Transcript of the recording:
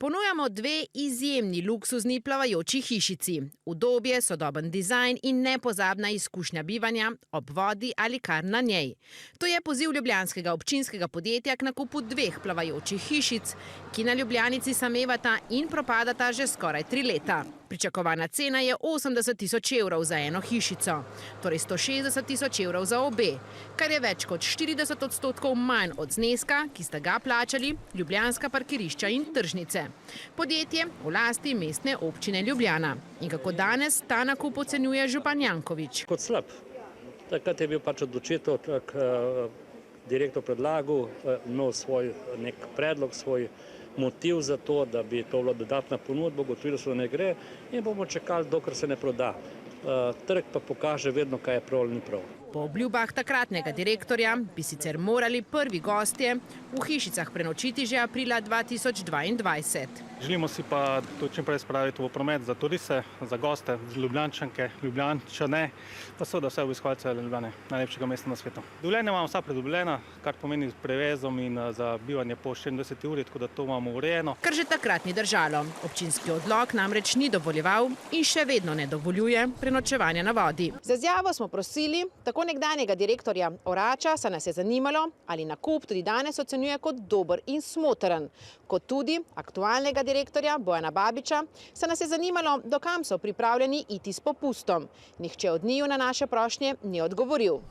Ponujamo dve izjemni luksuzni plavajoči hišici. Udobje, sodoben dizajn in nepozabna izkušnja bivanja ob vodi ali kar na njej. To je poziv ljubljanskega občinskega podjetja k nakupu dveh plavajočih hišic, ki na Ljubljanici samevata in propadata že skoraj 3 leta. Pričakovana cena je 80 tisoč evrov za eno hišico, torej 160 tisoč evrov za obe, kar je več kot 40% manj od zneska, ki sta ga plačali ljubljanska parkirišča in tržnice. Podjetje v lasti Mestne občine Ljubljana. In kako danes ta nakup ocenjuje župan Janković? Kot slab. Takrat je bil odločitev, direktor predlagal, imel svoj nek predlog, svoj motiv za to, da bi to bila dodatna ponudba, ugotovili so, da ne gre in bomo čakali, dokler se ne proda. Trg pa pokaže vedno, kaj je prav ali ni prav. Po obljubah takratnega direktorja bi sicer morali prvi gostje v hišicah prenočiti že aprila 2022. Želimo si pa to čim prej spraviti v promet za turiste, za goste, Ljubljančanke, Ljubljančane, pa seveda vse obiskovalce Ljubljane, najlepšega mesta na svetu. Dovoljenja imamo vsa predobljena, kar pomeni s prevezom in za bivanje po 24 uri, tako da to imamo urejeno. Kar že takrat ni držalo. Občinski odlok namreč ni dovoljeval in še vedno ne dovoljuje prenočevanja na vodi. Za izjavo smo prosili tako nekdanjega direktorja Orača, saj nas je zanimalo, ali nakup tudi danes ocenjuje kot dober in smotren, kot tudi aktualnega direktorja Bojana Babiča, saj nas je zanimalo, do kam so pripravljeni iti s popustom. Nihče od njiju na naše prošnje ni odgovoril.